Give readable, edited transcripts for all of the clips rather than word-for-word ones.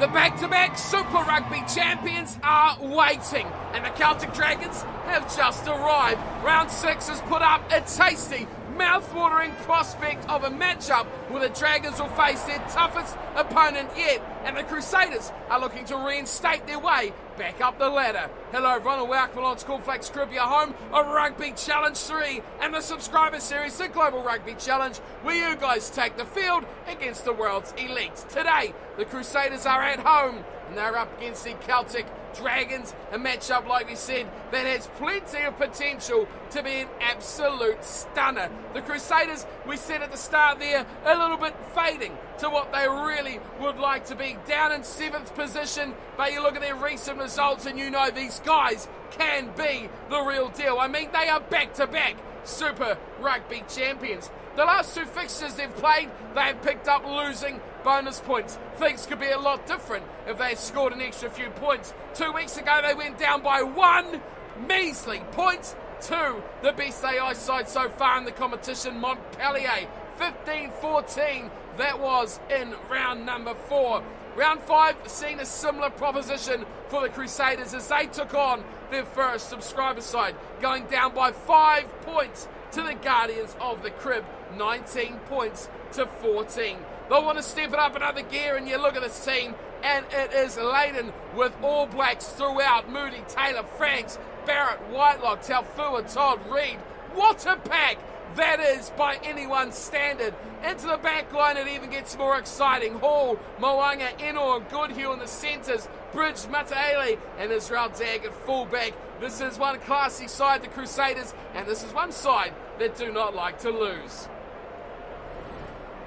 The back-to-back Super Rugby champions are waiting, and the Celtic Dragons have just arrived. Round 6 has put up a tasty, mouth-watering prospect of a matchup where the Dragons will face their toughest opponent yet, and the Crusaders are looking to reinstate their way back up the ladder. Hello everyone and welcome along to Cornflakes Crib, your home of Rugby Challenge 3 and the subscriber series, the Global Rugby Challenge, where you guys take the field against the world's elite. Today, the Crusaders are at home and they're up against the Celtic Dragons, a matchup, like we said, that has plenty of potential to be an absolute stunner. The Crusaders, we said at the start there, a little bit fading to what they really would like to be. Down in 7th position, but you look at their recent results and you know these guys can be the real deal. I mean, they are back-to-back Super Rugby champions. The last 2 fixtures they've played, they've picked up losing bonus points. Things could be a lot different if they had scored an extra few points. 2 weeks ago, they went down by 1 measly point to the best AI side so far in the competition, Montpellier. 15-14, that was in round number 4. Round 5 seen a similar proposition for the Crusaders as they took on their first subscriber side, going down by 5 points to the Guardians of the Crib, 19 points to 14. They'll want to step it up another gear, and you look at this team, and it is laden with All Blacks throughout. Moody, Taylor, Franks, Barrett, Whitelock, Taufua, Todd, Reed. What a pack that is by anyone's standard. Into the back line, it even gets more exciting. Hall, Moanga, Enor, Goodhue in the centres, Bridge, Mataele, and Israel Dag at fullback. This is one classy side, the Crusaders, and this is one side that do not like to lose.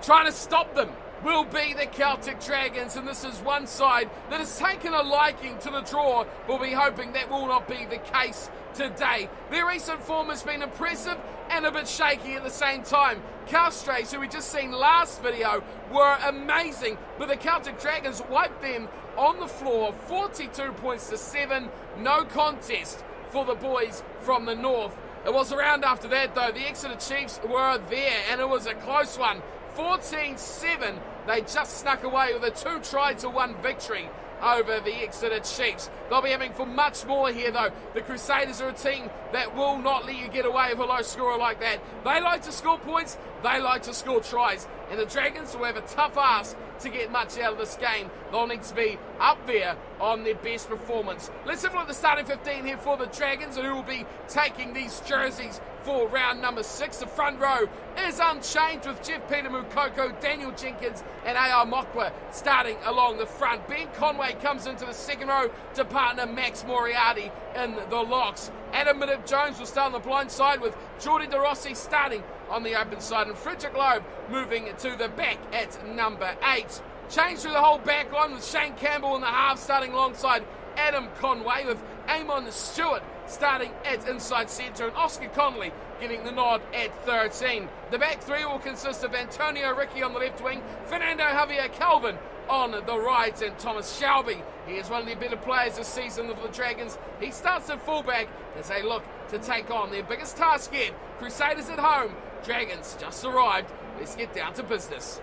Trying to stop them will be the Celtic Dragons, and this is one side that has taken a liking to the draw. We'll be hoping that will not be the case today. Their recent form has been impressive and a bit shaky at the same time. Castres, who we just seen last video, were amazing, but the Celtic Dragons wiped them on the floor, 42 points to 7, no contest for the boys from the north. It was a round after that though. The Exeter Chiefs were there and it was a close one. 14-7, they just snuck away with a 2-1 victory over the Exeter Chiefs. They'll be having for much more here though. The Crusaders are a team that will not let you get away with a low scorer like that. They like to score points, they like to score tries, and the Dragons will have a tough ask to get much out of this game. They'll need to be up there on their best performance. Let's have a look at the starting 15 here for the Dragons and who will be taking these jerseys for round number 6. The front row is unchanged with Jeff Peter Mukoko, Daniel Jenkins and A.R. Mokwa starting along the front. Ben Conway comes into the second row to partner Max Moriarty in the locks. Adam Minnett-Jones will start on the blind side with Jordi De Rossi starting on the open side and Frederick Loeb moving to the back at number 8. Change through the whole back line with Shane Campbell in the half starting alongside Adam Conway with Amon Stewart starting at inside centre and Oscar Connolly getting the nod at 13. The back three will consist of Antonio Ricky on the left wing, Fernando Javier Calvin on the right, and Thomas Shelby. He is one of the better players this season for the Dragons. He starts at fullback as they look to take on their biggest task yet. Crusaders at home, Dragons just arrived. Let's get down to business.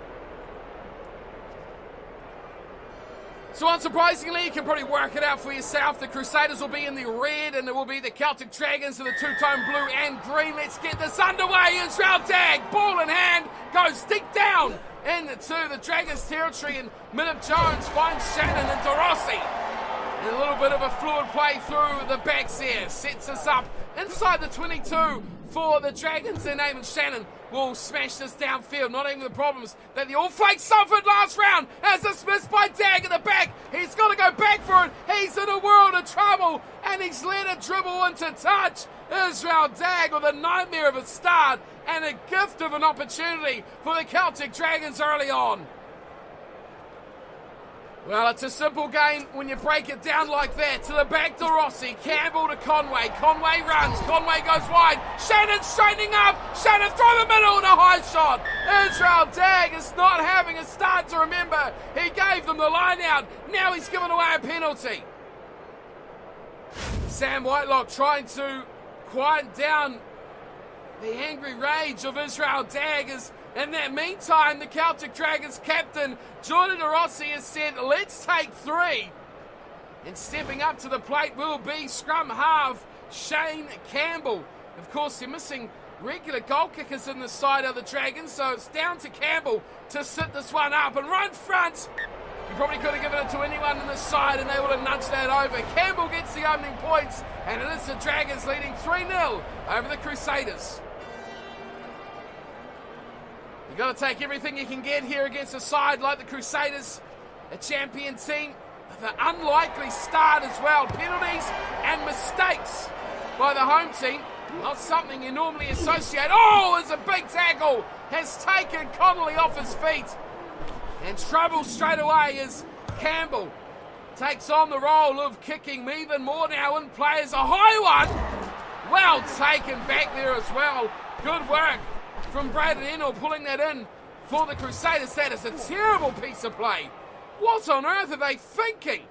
So unsurprisingly, you can probably work it out for yourself. The Crusaders will be in the red and it will be the Celtic Dragons in the two-tone blue and green. Let's get this underway. Israel Dag, ball in hand, goes deep down into the Dragons territory and Minnett-Jones finds Shannon and De Rossi. And a little bit of a fluid play through the backs here. Sets us up inside the 22 for the Dragons, and Eamon Shannon will smash this downfield. Not even the problems that the All Flakes suffered last round as it's missed by Dag at the back. He's got to go back for it. He's in a world of trouble and he's let it dribble into touch. Israel Dag with a nightmare of a start and a gift of an opportunity for the Celtic Dragons early on. Well, it's a simple game when you break it down like that. To the back to Rossi, Campbell to Conway. Conway runs, Conway goes wide. Shannon straightening up, Shannon through the middle and a high shot. Israel Dag is not having a start to remember. He gave them the line out, now he's given away a penalty. Sam Whitelock trying to quiet down the angry rage of Israel Daggers. In that meantime, the Celtic Dragons captain, Jordan De Rossi, has said, let's take 3. And stepping up to the plate will be scrum half Shane Campbell. Of course, they're missing regular goal kickers in the side of the Dragons, so it's down to Campbell to sit this one up. And right front, you probably could have given it to anyone in the side and they would have nudged that over. Campbell gets the opening points, and it is the Dragons leading 3-0 over the Crusaders. You've got to take everything you can get here against a side like the Crusaders, a champion team with an unlikely start as well. Penalties and mistakes by the home team, not something you normally associate. Oh, there's a big tackle, has taken Connolly off his feet. And trouble straight away as Campbell takes on the role of kicking even more now and plays a high one. Well taken back there as well. Good work from Braden Ennell pulling that in for the Crusaders. That is a terrible piece of play. What on earth are they thinking?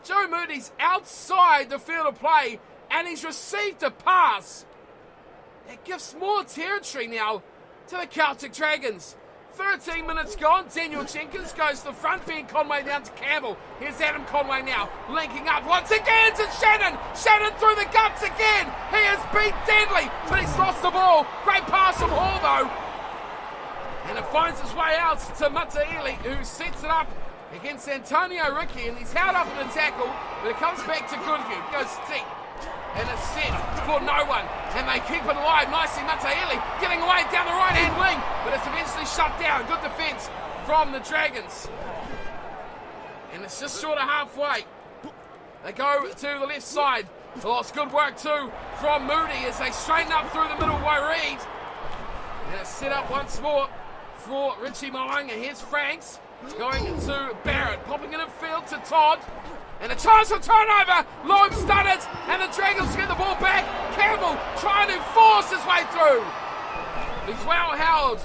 Joe Moody's outside the field of play and he's received a pass. That gives more territory now to the Celtic Dragons. 13 minutes gone. Daniel Jenkins goes to the front, Ben Conway down to Campbell. Here's Adam Conway now, linking up once again to Shannon. Shannon through the guts again. He has beat Deadly, but he's lost the ball. Great pass from Hall though. And it finds its way out to Mataele, who sets it up against Antonio Ricci, and he's held up in a tackle, but it comes back to Goodhue. Goes deep. And it's set for no one. And they keep it alive nicely. Mataele getting away down the right-hand wing. But it's eventually shut down. Good defence from the Dragons. And it's just short of halfway. They go to the left side. Oh, it's good work too from Moody as they straighten up through the middle by Reed. And it's set up once more for Richie Moanga. Here's Franks going to Barrett. Popping it in field to Todd. And a chance for turnover. Loeb's done it. And the Dragons get the ball back. Campbell trying to force his way through. He's well held.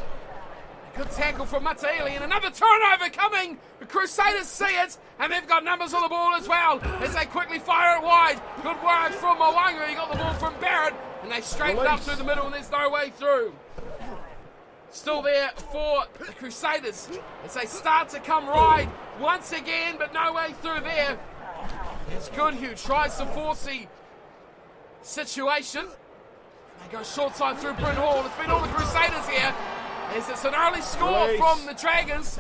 A good tackle from Mataele. And another turnover coming. The Crusaders see it. And they've got numbers on the ball as well as they quickly fire it wide. Good work from Moanga. He got the ball from Barrett. And they straighten up through the middle and there's no way through. Still there for the Crusaders as they start to come wide once again, but no way through there. It's Goodhue tries to force the situation. They go short side through Bryn Hall. It's been all the Crusaders here as it's an early score from the Dragons.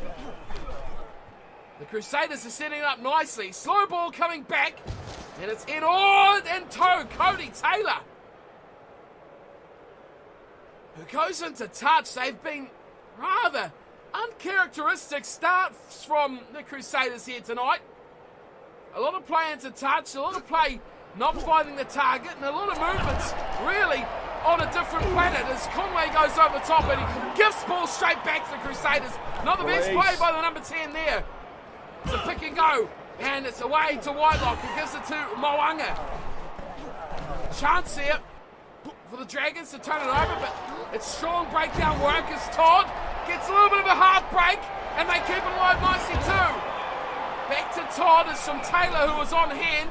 The Crusaders are setting it up nicely. Slow ball coming back, and it's in and toe Cody Taylor, who goes into touch. They've been rather uncharacteristic starts from the Crusaders here tonight. A lot of play into touch, a lot of play not finding the target, and a lot of movements really on a different planet as Conway goes over the top and he gives ball straight back to the Crusaders. Not the best play by the number 10 there. It's a pick and go, and it's away to Whitelock, who gives it to Moanga. Chance here for the Dragons to turn it over, but it's strong breakdown work as Todd gets a little bit of a half break, and they keep it alive nicely too. Back to Todd is from Taylor, who was on hand.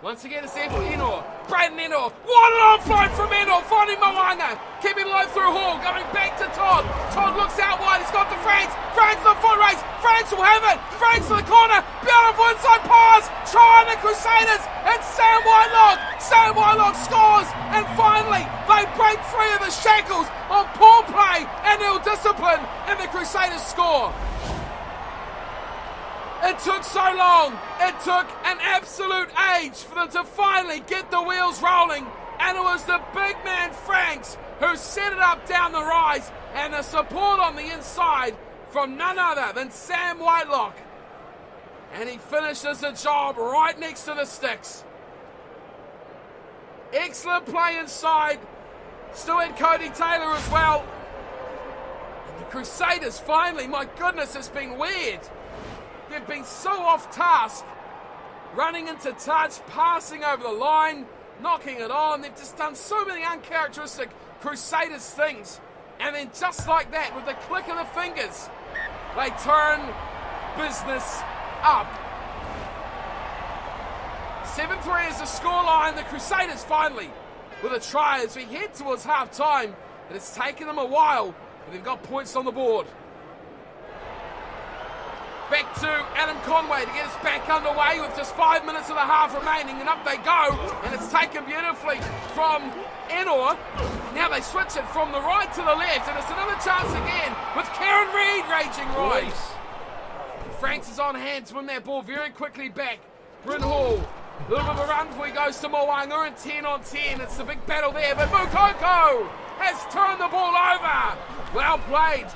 Once again, it's there for Ennell. Braden Ennell. What an offload from Ennell, finding Moanga. Keeping low through Hall, going back to Todd. Todd looks out wide, he's got the Franks. Franks the foot race. Franks will have it. Franks to the corner. Beautiful inside pass. Trying the Crusaders. And Sam Whitelock. Sam Whitelock scores. And finally, they break free of the shackles of poor play and ill discipline. And the Crusaders score. It took so long. It took an absolute age for them to finally get the wheels rolling. And it was the big man Franks who set it up down the rise, and the support on the inside from none other than Sam Whitelock. And he finishes the job right next to the sticks. Excellent play inside. Still had Cody Taylor as well. And the Crusaders finally, my goodness, it's been weird. They've been so off task, running into touch, passing over the line, knocking it on. They've just done so many uncharacteristic Crusaders things. And then just like that, with the click of the fingers, they turn business up. 7-3 is the scoreline. The Crusaders finally with a try as we head towards half-time. It has taken them a while, but they've got points on the board. Back to Adam Conway to get us back underway with just 5 minutes of the half remaining, and up they go, and it's taken beautifully from Enor. Now they switch it from the right to the left, and it's another chance again with Karen Reid raging right. Franks is on hand to win that ball very quickly back. Bryn Hall, a little bit of a run before he goes to Moanga, and 10 on 10. It's the big battle there, but Mukoko has turned the ball over. Well played.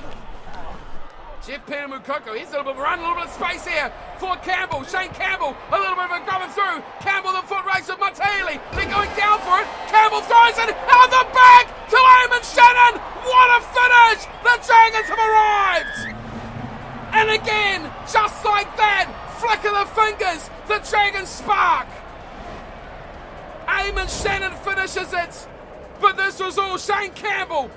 Jeff Peter Mukoko, here's a little bit of a run, a little bit of space here for Campbell. Shane Campbell, a little bit of a grubber through. Campbell, the foot race of Mateli. They're going down for it. Campbell throws it out the back to Eamon Shannon. What a finish! The Dragons have arrived! And again, just like that, flick of the fingers, the Dragons spark. Eamon Shannon finishes it, but this was all Shane Campbell.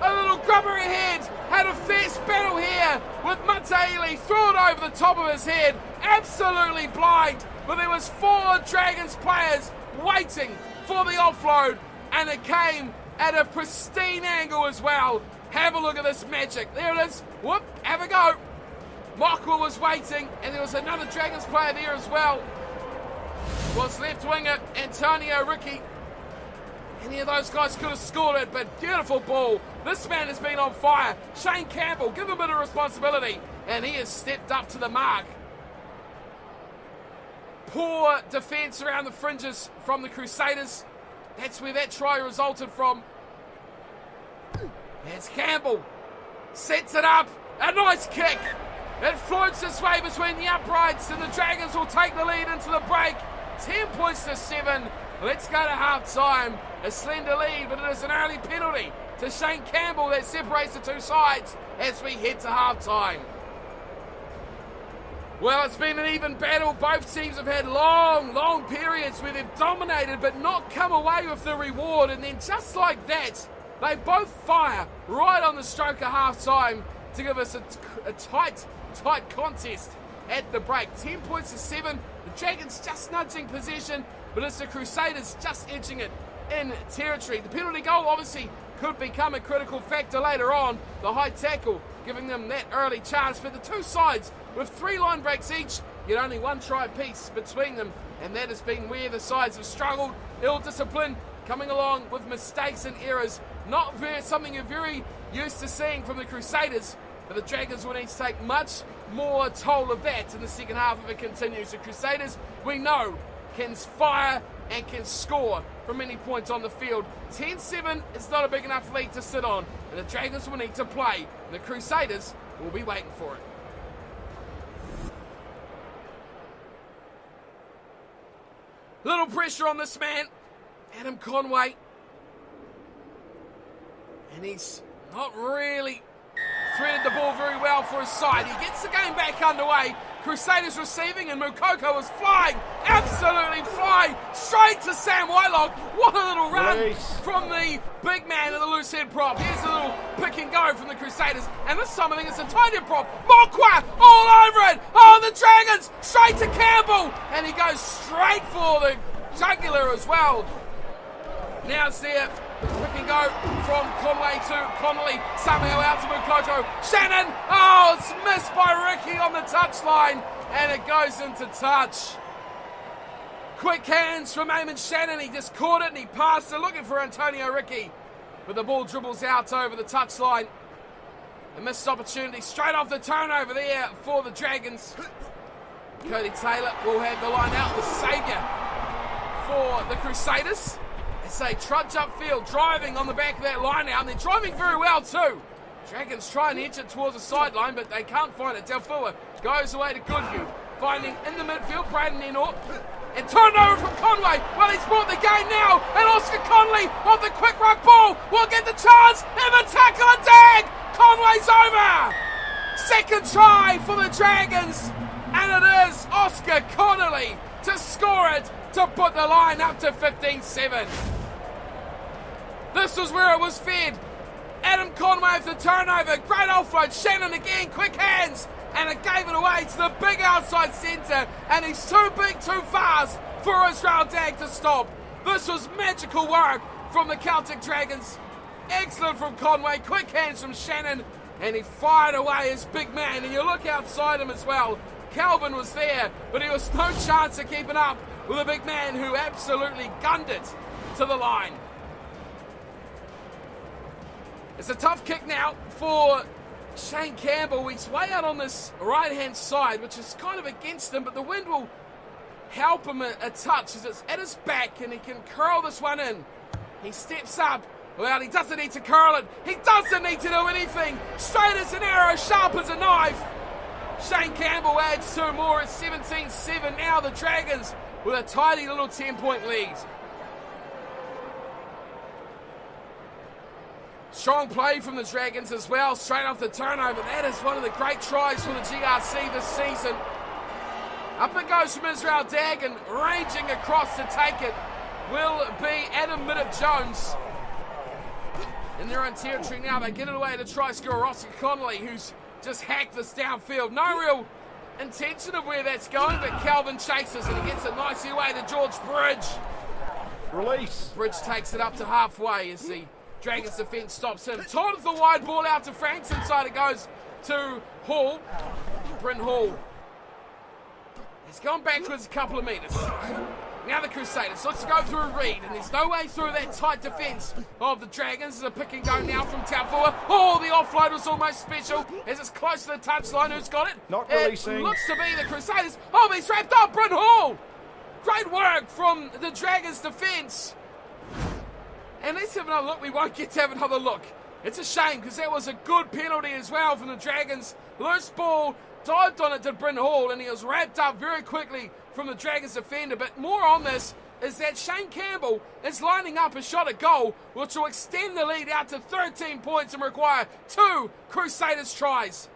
A little grubber ahead, had a fierce battle here with Mateli, threw it over the top of his head, absolutely blind, but there was 4 Dragons players waiting for the offload, and it came at a pristine angle as well. Have a look at this magic. There it is. Whoop, have a go. Mokwa was waiting, and there was another Dragons player there as well. Was left winger Antonio Ricky. Any of those guys could have scored it, but beautiful ball. This man has been on fire. Shane Campbell, give him a bit of responsibility, and he has stepped up to the mark. Poor defence around the fringes from the Crusaders. That's where that try resulted from. There's Campbell. Sets it up. A nice kick. It floats its way between the uprights, and the Dragons will take the lead into the break. 10 points to 7. Let's go to half-time. A slender lead, but it is an early penalty to Shane Campbell that separates the two sides as we head to half-time. Well, it's been an even battle. Both teams have had long periods where they've dominated but not come away with the reward. And then just like that, they both fire right on the stroke of half-time to give us a tight contest at the break. 10 points to 7. The Dragons just nudging possession, but it's the Crusaders just edging it in territory. The penalty goal obviously could become a critical factor later on. The high tackle giving them that early chance, but the two sides with 3 line breaks each get only 1 try apiece between them, and that has been where the sides have struggled. Ill discipline coming along with mistakes and errors. Not something you're very used to seeing from the Crusaders, but the Dragons will need to take much more toll of that in the second half if it continues. The Crusaders, we know, can fire and can score from any point on the field. 10-7 is not a big enough lead to sit on, and the Dragons will need to play. The Crusaders will be waiting for it. Little pressure on this man, Adam Conway. And he's not really threaded the ball very well for his side. He gets the game back underway. Crusaders receiving, and Mukoko is flying, absolutely flying, straight to Sam Whitelock. What a little run from the big man in the loose head prop. Here's a little pick and go from the Crusaders, and this time I think it's a tight head prop. Mokwa all over it. Oh, the Dragons straight to Campbell, and he goes straight for the jugular as well. Now it's there. Pick and go from Conway to Connolly, somehow out to Mukoko. Shannon, oh, it's missed by Ricky on the touchline, and it goes into touch. Quick hands from Eamon Shannon, he just caught it and he passed it, looking for Antonio Ricky, but the ball dribbles out over the touchline. A missed opportunity, straight off the turnover there for the Dragons. Cody Taylor will have the line out, the saviour for the Crusaders. They trudge upfield, driving on the back of that line now, and they're driving very well too. Dragons try and edge it towards the sideline, but they can't find it. Delfua goes away to Goodhue, finding in the midfield Braden Enor, and turned over from Conway. Well, he's brought the game now, and Oscar Connolly on the quick ruck ball will get the chance, and the tackle and tag. Conway's over. Second try for the Dragons, and it is Oscar Connolly to score it to put the line up to 15-7. This was where it was fed. Adam Conway with the turnover. Great offload. Shannon again. Quick hands. And it gave it away to the big outside centre. And he's too big, too fast for Israel Dag to stop. This was magical work from the Celtic Dragons. Excellent from Conway, quick hands from Shannon, and he fired away his big man. And you look outside him as well. Calvin was there, but he was no chance of keeping up with a big man who absolutely gunned it to the line. It's a tough kick now for Shane Campbell. He's way out on this right-hand side, which is kind of against him, but the wind will help him a touch as it's at his back, and he can curl this one in. He steps up. Well, he doesn't need to curl it. He doesn't need to do anything. Straight as an arrow, sharp as a knife. Shane Campbell adds 2 more at 17-7. Now the Dragons with a tidy little 10-point lead. Strong play from the Dragons as well, straight off the turnover. That is one of the great tries for the GRC this season. Up it goes from Israel Dagan, ranging across to take it will be Adam Middop-Jones. In their own territory now, they get it away to try scorer Oscar Connolly, who's just hacked this downfield. No real intention of where that's going, but Calvin chases and he gets it nicely away to George Bridge. Release. Bridge takes it up to halfway as the Dragons defence stops him. Todd the wide ball out to Franks. Inside it goes to Hall. Bryn Hall. He's gone backwards a couple of metres. Now the Crusaders looks to go through a read, and there's no way through that tight defence of the Dragons. There's a pick and go now from Taufua. Oh, the offload was almost special as it's close to the touchline. Who's got it? Not releasing. It looks to be the Crusaders. Oh, he's wrapped up. Bryn Hall. Great work from the Dragons defence. And let's have another look. We won't get to have another look. It's a shame because that was a good penalty as well from the Dragons. Loose ball, dived on it to Bryn Hall, and he was wrapped up very quickly from the Dragons defender. But more on this is that Shane Campbell is lining up a shot at goal, which will extend the lead out to 13 points and require 2 Crusaders tries.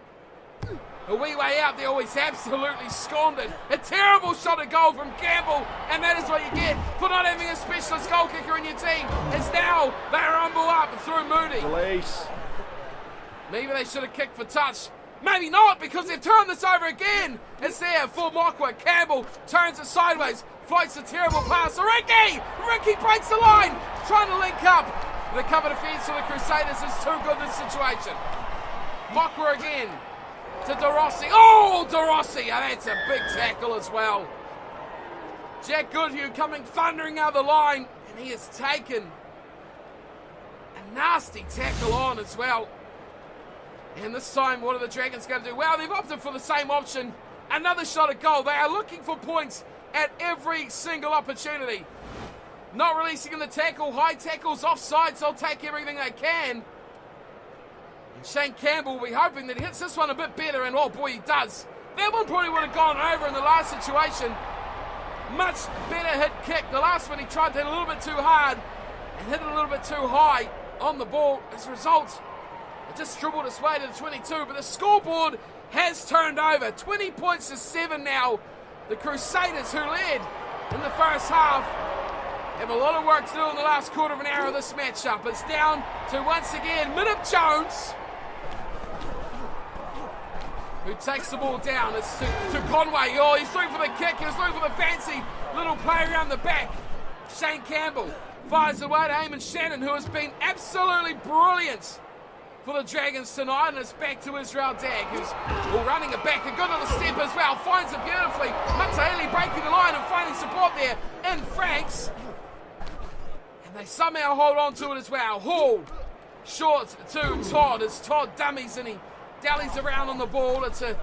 A wee way out there, he's absolutely squandered. A terrible shot at goal from Campbell, and that is what you get for not having a specialist goal kicker in your team. As now they rumble up through Moody. Release. Maybe they should have kicked for touch. Maybe not, because they've turned this over again. It's there for Mockwa. Campbell turns it sideways, floats a terrible pass. Ricky! Ricky breaks the line, trying to link up. The cover defence for the Crusaders is too good in this situation. Mockwa again to DeRossi. Oh, DeRossi! Oh, that's a big tackle as well. Jack Goodhue coming thundering out the line, and he has taken a nasty tackle on as well. And this time, what are the Dragons going to do? Well, they've opted for the same option. Another shot at goal. They are looking for points at every single opportunity. Not releasing in the tackle. High tackles, offsides. They'll take everything they can. And Shane Campbell will be hoping that he hits this one a bit better. And oh boy, he does. That one probably would have gone over in the last situation. Much better hit kick. The last one he tried to hit a little bit too hard and hit it a little bit too high on the ball. As a result, it just dribbled its way to the 22, but the scoreboard has turned over. 20 points to 7 now. The Crusaders, who led in the first half, have a lot of work to do in the last quarter of an hour of this matchup. It's down to, once again, Middop-Jones, who takes the ball down. It's to Conway. Oh, he's looking for the kick. He was looking for the fancy little play around the back. Shane Campbell fires away to Eamon Shannon, who has been absolutely brilliant for the Dragons tonight, and it's back to Israel Dag, who's running it back. A good little step as well, finds it beautifully. Mataeli breaking the line and finding support there in Franks. And they somehow hold on to it as well. Hall, short to Todd, as Todd dummies and he dallies around on the ball. It's a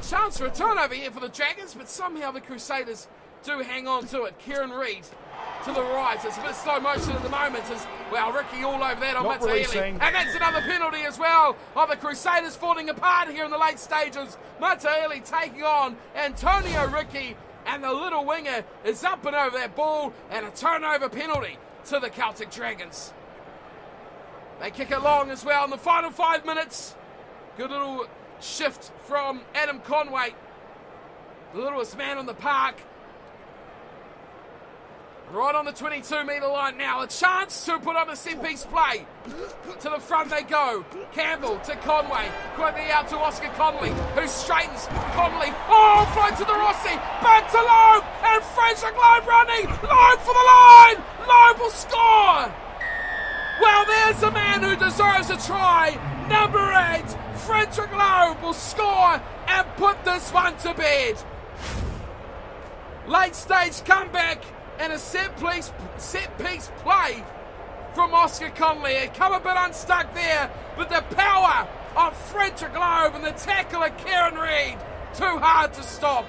chance for a turnover here for the Dragons, but somehow the Crusaders do hang on to it. Kieran Reid to the right. It's a bit slow motion at the moment as, well, Ricky all over that on Mataeli. And that's another penalty as well of the Crusaders falling apart here in the late stages. Mataeli taking on Antonio Ricky, and the little winger is up and over that ball, and a turnover penalty to the Celtic Dragons. They kick it long as well in the final 5 minutes. Good little shift from Adam Conway, the littlest man on the park. Right on the 22-metre line now. A chance to put on a set-piece play. To the front they go. Campbell to Conway. Quickly out to Oscar Connolly, who straightens Connolly. Oh, float to the Rossi. Back to Loeb. And Frederick Loeb running. Loeb for the line. Loeb will score. Well, there's a man who deserves a try. Number 8, Frederick Loeb will score and put this one to bed. Late stage comeback and a set-piece play from Oscar Connolly. It come a bit unstuck there, but the power of Frederick Loeb and the tackle of Kieran Reid, too hard to stop.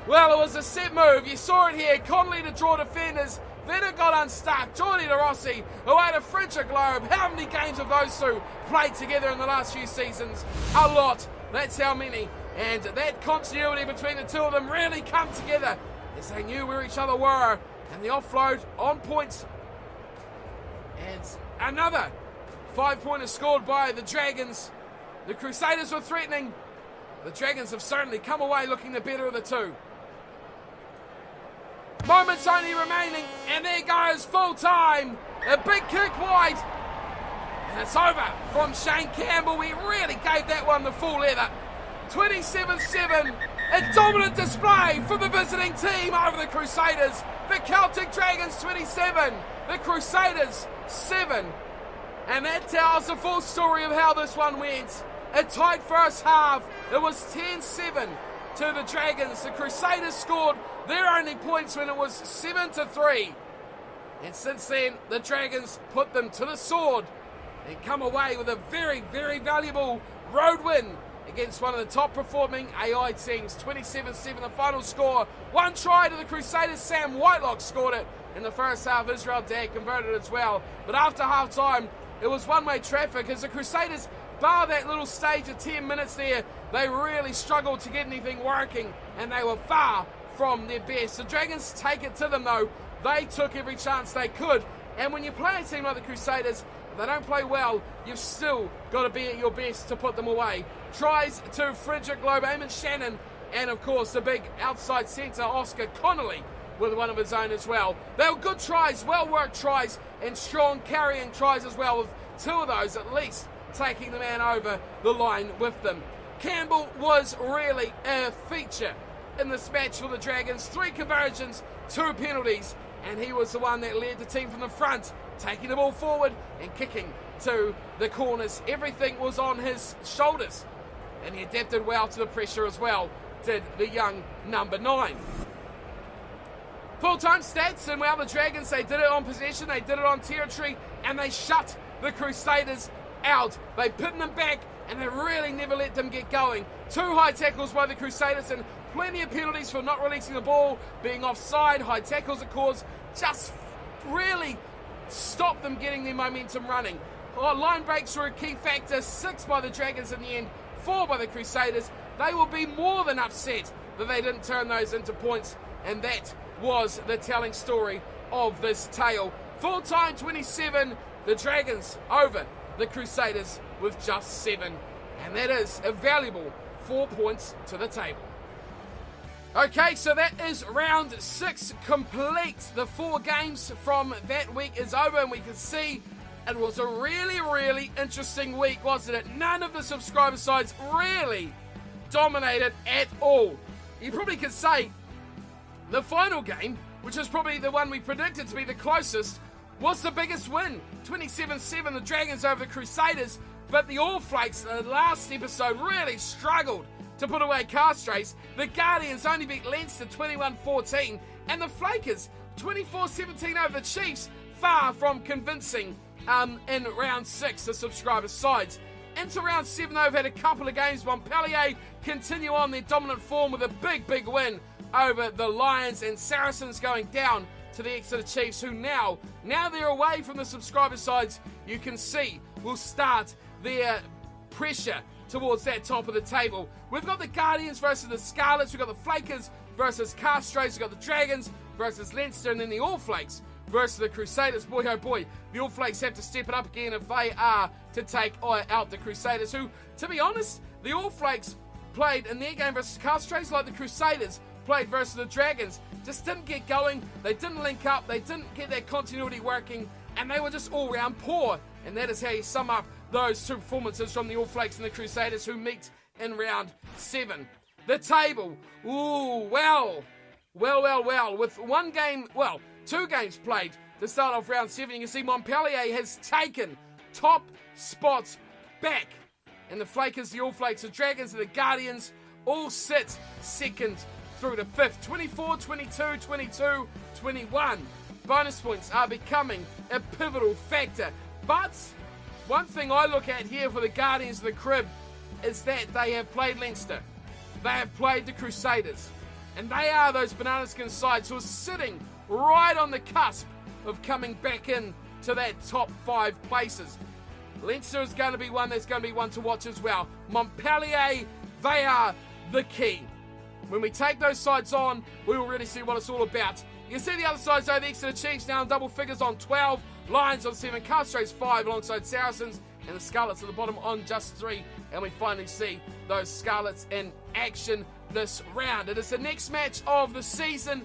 Well, it was a set move. You saw it here. Connolly to draw defenders. Then it got unstuck. Jordi De Rossi away to Frederick Loeb. How many games have those two played together in the last few seasons? A lot. That's how many. And that continuity between the two of them really come together as they knew where each other were. And the offload on point. And another 5-pointer scored by the Dragons. The Crusaders were threatening. The Dragons have certainly come away looking the better of the two. Moments only remaining, and there goes full time. A big kick wide, and it's over from Shane Campbell. He really gave that one the full leather. 27-7, a dominant display from the visiting team over the Crusaders. The Celtic Dragons 27, the Crusaders 7. And that tells the full story of how this one went. A tight first half. It was 10-7 to the Dragons. The Crusaders scored their only points when it was 7-3. And since then, the Dragons put them to the sword and come away with a very, very valuable road win against one of the top performing AI teams. 27-7 the final score. One try to the Crusaders. Sam Whitelock scored it in the first half. Israel Dagg converted as well. But after half time, it was one-way traffic as the Crusaders, bar that little stage of 10 minutes there, they really struggled to get anything working, and they were far from their best. The Dragons take it to them though. They took every chance they could, and when you play a team like the Crusaders, if they don't play well, you've still got to be at your best to put them away. Tries to Frederick Loeb, Eamon Shannon, and of course the big outside centre Oscar Connolly with one of his own as well. They were good tries, well worked tries, and strong carrying tries as well, with two of those at least taking the man over the line with them. Campbell was really a feature in this match for the Dragons. 3 conversions, 2 penalties, and he was the one that led the team from the front, taking the ball forward and kicking to the corners. Everything was on his shoulders, and he adapted well to the pressure as well, did the young number 9. Full-time stats, and well, the Dragons, they did it on possession, they did it on territory, and they shut the Crusaders out. They pinned them back, and they really never let them get going. 2 high tackles by the Crusaders, and plenty of penalties for not releasing the ball, being offside. High tackles, of course, just really stopped them getting their momentum running. Line breaks were a key factor. 6 by the Dragons in the end, 4 by the Crusaders. They will be more than upset that they didn't turn those into points, and that was the telling story of this tale. Full time 27, the Dragons over the Crusaders with just 7, and that is a valuable 4 points to the table. Okay, so that is round 6 complete. The 4 games from that week is over, and we can see it was a really, really interesting week, wasn't it? None of the subscriber sides really dominated at all. You probably could say the final game, which is probably the one we predicted to be the closest, was the biggest win. 27-7, the Dragons over the Crusaders, but the All Flakes, last episode, really struggled to put away Castres. The Guardians only beat Leinster 21-14, and the Flakers 24-17 over the Chiefs, far from convincing in round 6, the subscriber sides. Into round 7, they've had a couple of games. Montpellier continue on their dominant form with a big, big win over the Lions, and Saracens going down to the Exeter Chiefs, who now they're away from the subscriber sides, you can see will start their pressure towards that top of the table. We've got the Guardians versus the Scarlets, we've got the Flakers versus Castres, we've got the Dragons versus Leinster, and then the All Flakes versus the Crusaders. Boy, oh boy, the All Flakes have to step it up again if they are to take out the Crusaders, who, to be honest, the All Flakes played in their game versus Castres like the Crusaders, played versus the Dragons just didn't get going, they didn't link up, they didn't get their continuity working, and they were just all round poor. And that is how you sum up those two performances from the All Blacks and the Crusaders, who meet in round 7. The table, with two games played to start off round 7, you can see Montpellier has taken top spots back. And the Flakers, the All Flakes, the Dragons and the Guardians all sit second through to 5th. 24, 22, 22, 21. Bonus points are becoming a pivotal factor. But one thing I look at here for the Guardians of the Crib is that they have played Leinster. They have played the Crusaders. And they are those banana skin sides who are sitting right on the cusp of coming back in to that top 5 places. Leinster is going to be one that's going to be one to watch as well. Montpellier, they are the key. When we take those sides on, we will really see what it's all about. You can see the other sides though, the Exeter Chiefs now in double figures on 12, Lions on 7, Castros 5 alongside Saracens, and the Scarlets at the bottom on just 3. And we finally see those Scarlets in action this round. It is the next match of the season.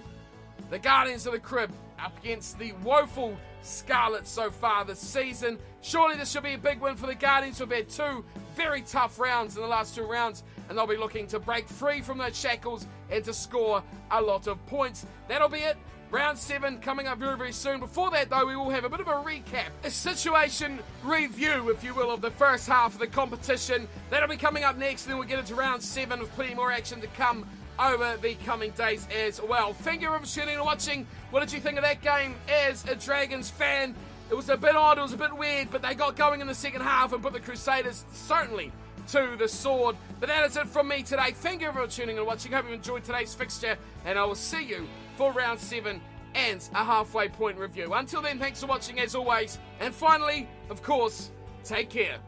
The Guardians of the Crib up against the woeful Scarlets so far this season. Surely this should be a big win for the Guardians, who've had 2 very tough rounds in the last 2 rounds, and they'll be looking to break free from those shackles and to score a lot of points. That'll be it. Round 7 coming up very, very soon. Before that, though, we will have a bit of a recap, a situation review, if you will, of the first half of the competition. That'll be coming up next, and then we'll get into round 7 with plenty more action to come over the coming days as well. Thank you very much for tuning in and watching. What did you think of that game as a Dragons fan? It was a bit odd, it was a bit weird, but they got going in the second half and put the Crusaders certainly to the sword. But that is it from me today. Thank you everyone for tuning in and watching. Hope you enjoyed today's fixture, and I will see you for round 7 and a halfway point review. Until then, thanks for watching as always, and finally, of course, take care.